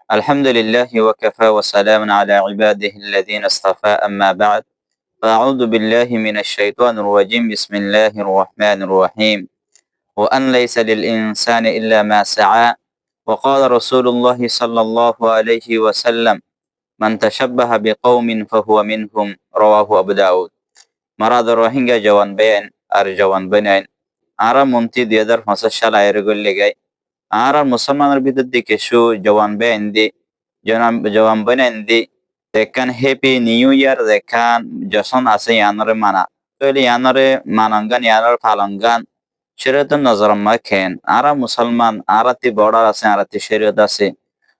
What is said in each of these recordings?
الحمد لله وكفى وسلام على عباده الذين اصطفى أما بعد فأعوذ بالله من الشيطان الرجيم بسم الله الرحمن الرحيم وأن ليس للإنسان إلا ما سعى وقال رسول الله صلى الله عليه وسلم من تشبه بقوم فهو منهم رواه أبو داود مراد الروهينجا جوان بين جوان بنين আরা মন্ত্রী 2005 সাল আয়ের গল্লে গায় আর মুসলমানের ভিতর দিকে শু জওয়ান বেন্দি জওয়ান বেন্দি দেখান হ্যাপি নিউ ইয়ার দেখান যখন আছে ইয়ানরে মানা তৈলি ইয়ানরে মানাঙ্গান ইয়ানর ফালঙ্গান শরীয়ত নজর মাখেন আরা মুসলমান আরাতি বর্ডার আছে আরাতি শরীয়ত আছে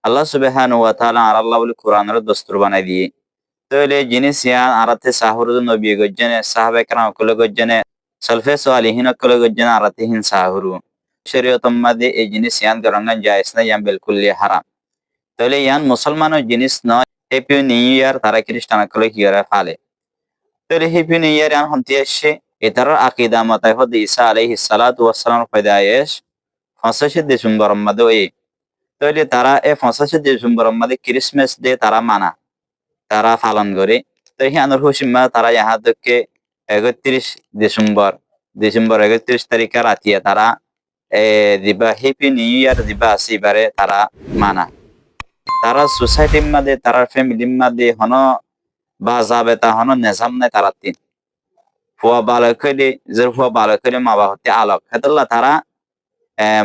আল্লাহ সুবহানাহু ওয়া তাআলা আর আল্লাহ বলি কোরআনের দস্তুর বানাই দিয়ে তৈলি জিনিস ইয়ান আরাতে সাহুরুদ নবী গজ্জনে সাহাবা کرام কলে গজ্জনে সলফে সালিহিন কলে গজ্জনে আরাতে হিন সাহুরু শরীয়তম মাদে এই জিনিস ইয়ান গরঙ্গান জায়েজ না ইয়ান বিলকুল হারাম তাহলে ইয়ান মুসলমানের জিনিস নয় হ্যাপি নিউ ইয়ার তারা খ্রিস্টান কলে কি করে ফালে তাহলে হ্যাপি নিউ ইয়ার ইয়ান হন্তি আসছে এটার আকীদা মাতায় হদ ঈসা আলাইহিস সালাতু ওয়াস সালাম পয়দায়েশ 25 ডিসেম্বর মাদে ওই তাহলে তারা এই 25 ডিসেম্বর মাদে ক্রিসমাস ডে তারা মানা তারা পালন করে তো ইয়ানোর হুসিমা তারা ইহা থেকে 31 ডিসেম্বর 31 তারিখে রাতিয়া তারা দিবা হ্যাপি নিউ ইয়ার দিবা আসিবারে তারা মানা তারা সোসাইটির মধ্যে তারা ফ্যামিলির মধ্যে হন বা যাবে তা হন নিজাম নাই তারা তিন ফুয়া বালক হইলে যে ফুয়া বালক হইলে মা বাবা হতে আলোক হেতল্লা তারা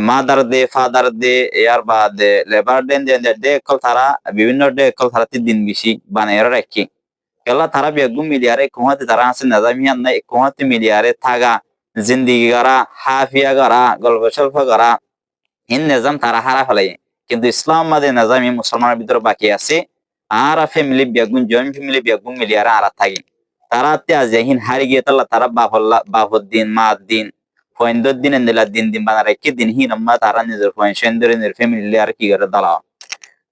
মাদার ডে ফাদার ডে ইয়ার বাদে লেবার ডে কল তারা বিভিন্ন ডে কল তারা দিন বেশি বানায় রাখি কেলা তারা বেগুম মিলিয়ারে কোহাতে তারা আছে নিজামিয়ান নাই কোহাতে মিলিয়ারে থাকা জিন্দিগি করা হাফিয়া করা গল্প সল্প করা হিন নিজাম তারা হারা ফেলাই কিন্তু ইসলাম মাদে নিজাম মুসলমানের ভিতরে বাকি আছে আর ফ্যামিলি বেগুন জয়েন্ট ফ্যামিলি বেগুন মিলিয়ারে আর থাকি তারা তে হিন হারি গিয়ে তারা বাপর দিন মা দিন ফয়েন্দর দিন এন্দিলা দিন দিন বানা রেখে দিন হিন আম্মা তারা নিজের ফয়েন সেন্দরে নিজের ফ্যামিলি আর কি করে দালাও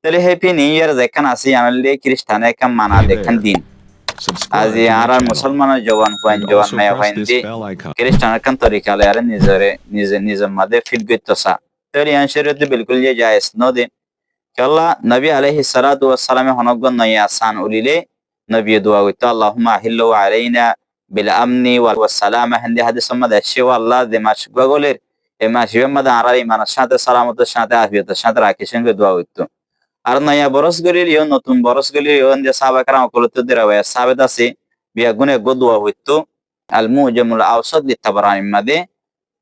তাহলে হ্যাপি নিউ ইয়ার যেখান আছে আনলে খ্রিস্টানে কাম মানা দেখেন দিন আজি আর মুসলমানের জওয়ান point jawan Mia point the খ্রিস্টানের কান তরিকালে আর নিজের মাঝে ফিট গইতসা তাহলে ইয়ান শরীয়তে বিলকুল যে জায়েজ নদে কেলা নবী আলাইহিস সালাতু ওয়াস সালামে হনগন নয়া আসান উলিলে নবী দোয়া কইতো আল্লাহুম্মা আহিল্লু আলাইনা বিল আমনি ওয়াল সালামা হিন্দি হাদিস মাদে শিওয়া আল্লাহ দে মাস গগলের এ মাস মাদে আর ইমানের সাথে সালামতের সাথে আফিয়তের সাথে রাখিস দোয়া কইতো আর নয়া বরস গলির ইয়ো নতুন বরস গলির ইয়ো যে সাহাবা کرام কলতে দেরাওয়া সাবেত আছে বিয়া গুনে গো দোয়া হইতো আল মুজামুল আওসাদ লি তাবরানি মাদে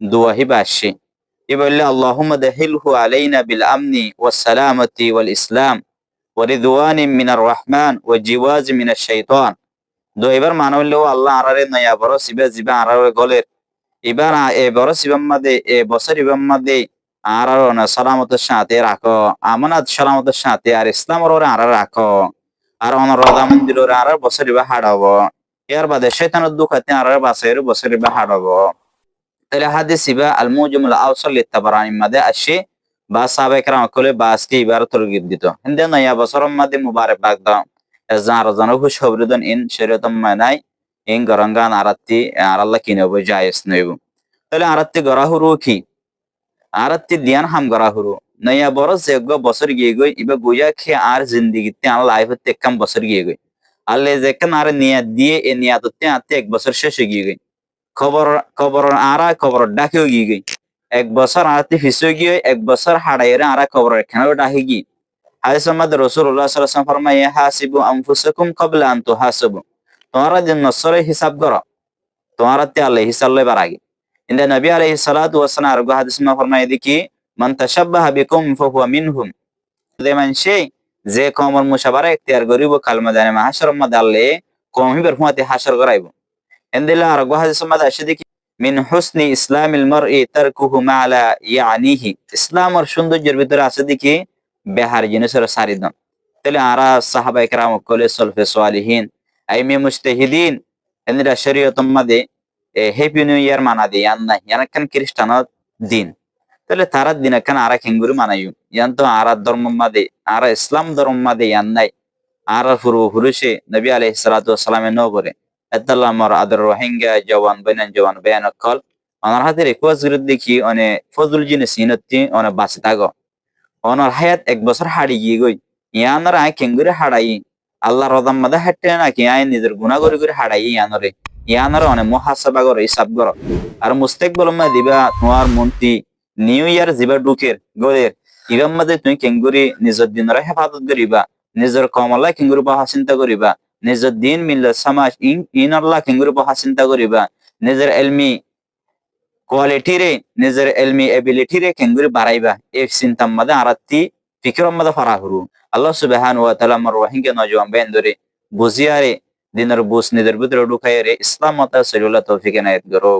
দোয়া হিবাশি ইবল্লা আল্লাহুম্মা দাহিলহু আলাইনা বিল আমনি ওয়াস সালামাতি ওয়াল ইসলাম ওয়া রিদওয়ানি মিনার রহমান ওয়া জিওয়াজ মিনাশ শাইতান দো এবার মানবল্লাহ আল্লাহ আরারে নয়া বরস জিবা আরারে গলের এবার এ বরস ইবাম মাদে এ বছর ইবাম মাদে আর সালামতের সাথে রাখো আমানত সালামতের সাথে আর ইসলামের ওরে আর রাখো আর অনর রদামন্দির ওরে আর বছর বা হাড়াবো এর বাদে শয়তানের দুঃখাতে আর বাসের বছর বা হাড়াবো তাহলে হাদিস ইবা আল মুজামুল আওসাল লিতাবারানি মাদে আসে বা সাহাবা کرام কলে বাসকে ইবার তরগিব দিত হিন্দে নয়া বছরের মাদে মুবারক বাগ দাও এজার জন খুশ খবরদন ইন শরীয়তম মানাই ইন গরঙ্গান আরাতি আর আল্লাহ কিনবো জায়েজ নইব তাহলে আরাতি গরাহুরু কি আরাতি দিয়ান হাম গরা হুরু নয়া বরস এক বছর গিয়ে গই ইবা গুয়া খে আর জিন্দিগিতে আর লাইফতে কাম বছর গিয়ে গই আল্লে যেখান আর নিয়াত দিয়ে এ নিয়াততে আতে এক বছর শেষ গিয়ে গই খবর খবর ডাকেও গিয়ে গই এক বছর আতে ফিসে গিয়ে এক বছর হাড়াইরে আর খবর এখানেও ডাকে গি হাদিস মধ্যে রাসূলুল্লাহ সাল্লাল্লাহু আলাইহি ওয়াসাল্লাম ফরমায় হাসিবু আনফুসাকুম ক্বাবলা আন তুহাসাবু তোমরা যে নসরে হিসাব করো তোমরা তে আল্লাহ হিসাব লইবার আগে ইন্দা নবী আলাইহিস সালাতু ওয়াস সালাম আর হাদিস মা ফরমায় দেখি মান তাশাব্বাহা বিকুম ফাহুয়া মিনহুম দেমান সেই যে কওমের মুশাবারা ইখতিয়ার করিব কাল ময়দানে মাহশর মধ্যে আল্লাহ কওম হিবার হুয়াতে হাসর করাইব ইন্দিলা আর হাদিস মধ্যে আসে দেখি মিন হুসনি ইসলামিল মারই তারকুহু মা লা ইয়ানিহি ইসলামের সৌন্দর্যের ভিতরে আছে দেখি বেহার জিনিসের সারিদন তাহলে আরা সাহাবায়ে কেরাম কলে সলফে সালিহিন আইমে মুজতাহিদিন ইন্দিরা শরীয়তম মাদে হ্যাপি নিউ ইয়ার মানা দিয়ে ইয়ান নাই ইয়ান খ্রিস্টান দিন তাহলে তারা দিন এখানে আরা খেঙ্গুরি মানাইও ইয়ান তো আরা ধর্ম মাদে আরা ইসলাম ধর্ম মাদে ইয়ান নাই আরা ফুরুষে নবী আলাইহিস সালাতু ওয়াস সালামে নবরে আদাল্লামর আদর রোহিঙ্গা জওয়ান বেন কল অনার হাতে রিকোয়েস্ট করে দেখি অনে ফজল জিনিস ইনতি অনে বাঁচে থাকো অনার হায়াত এক বছর হারিয়ে গিয়ে গই ইয়ানর আয় কেঙ্গুরে হাড়াই আল্লাহ রদাম মাদা হাঁটতে নাকি আয় নিজের গুণা করে হাড়াই ইয়ানরে ইয়ানরে অনেক মহাসাবা করে হিসাব করো আর মুস্তেকবল মা দিবা তোমার মন্ত্রী নিউ ইয়ার যিবা ঢুকের গলের ইবাম মাদে তুমি কেঙ্গুরি নিজের দিনরে হেফাজত করিবা নিজের কমলা কেঙ্গুরি বহা চিন্তা করিবা নিজের দিন মিললে সমাজ ইনল্লাহ কেঙ্গুরি বহা চিন্তা করিবা নিজের এলমি কোয়ালিটি রে নিজের এলমি এবিলিটি রে কেঙ্গুরি বাড়াইবা এই চিন্তার মাদে আরাত্তি ফিকির মাদে ফারা হরু আল্লাহ সুবহান ওয়া তাআলা আমার ওয়াহিকে নজওয়ান বেন ধরে বুঝিয়ারে দিনের বুঝ নিজের ভিতরে ঢুকাইরে ইসলাম মত সরিউল্লাহ তৌফিক এনায়েত করো।